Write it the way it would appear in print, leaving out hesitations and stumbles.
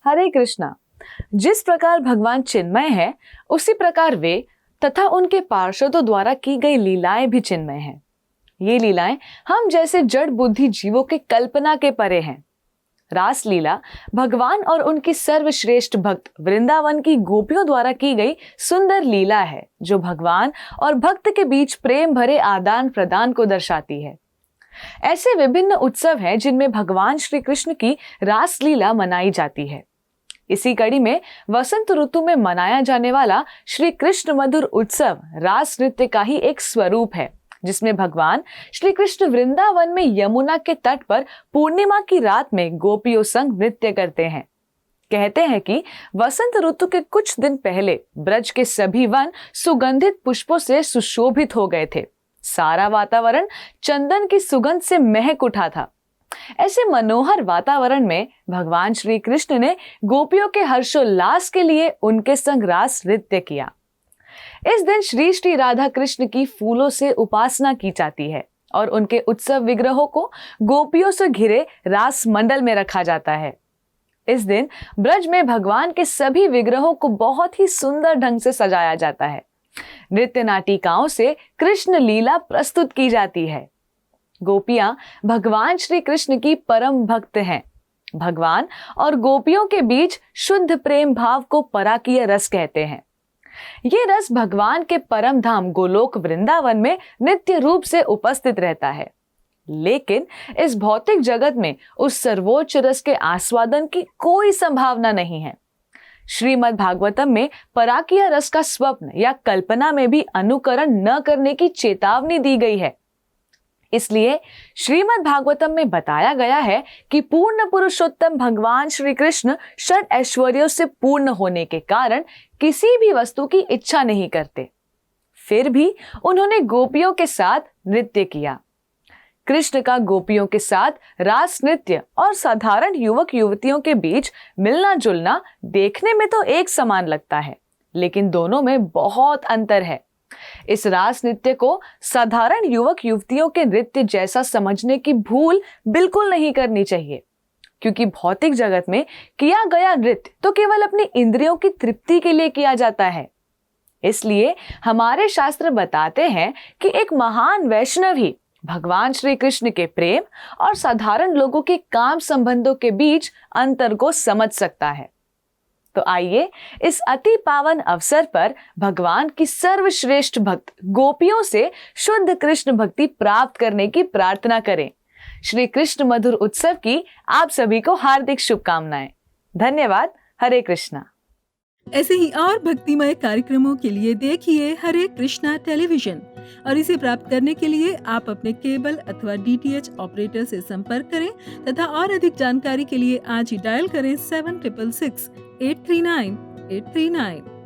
हरे कृष्णा। जिस प्रकार भगवान चिन्मय है, उसी प्रकार वे तथा उनके पार्षदों द्वारा की गई लीलाएं भी चिन्मय हैं। ये लीलाएं हम जैसे जड़ बुद्धि जीवों के कल्पना के परे हैं। रासलीला भगवान और उनकी सर्वश्रेष्ठ भक्त वृंदावन की गोपियों द्वारा की गई सुंदर लीला है, जो भगवान और भक्त के बीच प्रेम भरे आदान प्रदान को दर्शाती है। ऐसे विभिन्न उत्सव हैं जिनमें भगवान श्री कृष्ण की रासलीला मनाई जाती है। इसी कड़ी में वसंत ऋतु में मनाया जाने वाला श्री कृष्ण मधुर उत्सव रास नृत्य का ही एक स्वरूप है, जिसमें भगवान श्री कृष्ण वृंदावन में यमुना के तट पर पूर्णिमा की रात में गोपियों संग नृत्य करते हैं। कहते हैं कि वसंत ऋतु के कुछ दिन पहले ब्रज के सभी वन सुगंधित पुष्पों से सुशोभित हो गए थे। सारा वातावरण चंदन की सुगंध से महक उठा था। ऐसे मनोहर वातावरण में भगवान श्री कृष्ण ने गोपियों के हर्षोल्लास के लिए उनके संग रास नृत्य किया। इस दिन श्री श्री राधा कृष्ण की फूलों से उपासना की जाती है और उनके उत्सव विग्रहों को गोपियों से घिरे रास मंडल में रखा जाता है। इस दिन ब्रज में भगवान के सभी विग्रहों को बहुत ही सुंदर ढंग से सजाया जाता है। नृत्य नाटिकाओं से कृष्ण लीला प्रस्तुत की जाती है। गोपियां भगवान श्री कृष्ण की परम भक्त हैं। भगवान और गोपियों के बीच शुद्ध प्रेम भाव को पराकीय रस कहते हैं। ये रस भगवान के परम धाम गोलोक वृंदावन में नित्य रूप से उपस्थित रहता है, लेकिन इस भौतिक जगत में उस सर्वोच्च रस के आस्वादन की कोई संभावना नहीं है। श्रीमद् भागवतम में पराकीय रस का स्वप्न या कल्पना में भी अनुकरण न करने की चेतावनी दी गई है। इसलिए श्रीमद् भागवतम में बताया गया है कि पूर्ण पुरुषोत्तम भगवान श्री कृष्ण षड ऐश्वर्यों से पूर्ण होने के कारण किसी भी वस्तु की इच्छा नहीं करते। फिर भी उन्होंने गोपियों के साथ नृत्य किया। कृष्ण का गोपियों के साथ रास नृत्य और साधारण युवक युवतियों के बीच मिलना जुलना देखने में तो एक समान लगता है, लेकिन दोनों में बहुत अंतर है। इस रास नृत्य को साधारण युवक युवतियों के नृत्य जैसा समझने की भूल बिल्कुल नहीं करनी चाहिए, क्योंकि भौतिक जगत में किया गया नृत्य तो केवल अपनी इंद्रियों की तृप्ति के लिए किया जाता है। इसलिए हमारे शास्त्र बताते हैं कि एक महान वैष्णव ही भगवान श्री कृष्ण के प्रेम और साधारण लोगों के काम संबंधों के बीच अंतर को समझ सकता है। तो आइए इस अति पावन अवसर पर भगवान की सर्वश्रेष्ठ भक्त गोपियों से शुद्ध कृष्ण भक्ति प्राप्त करने की प्रार्थना करें। श्री कृष्ण मधुर उत्सव की आप सभी को हार्दिक शुभकामनाएं। धन्यवाद। हरे कृष्णा। ऐसे ही और भक्तिमय कार्यक्रमों के लिए देखिए हरे कृष्णा टेलीविजन, और इसे प्राप्त करने के लिए आप अपने केबल अथवा DTH ऑपरेटर से संपर्क करें तथा और अधिक जानकारी के लिए आज ही डायल करें 7666 839 839।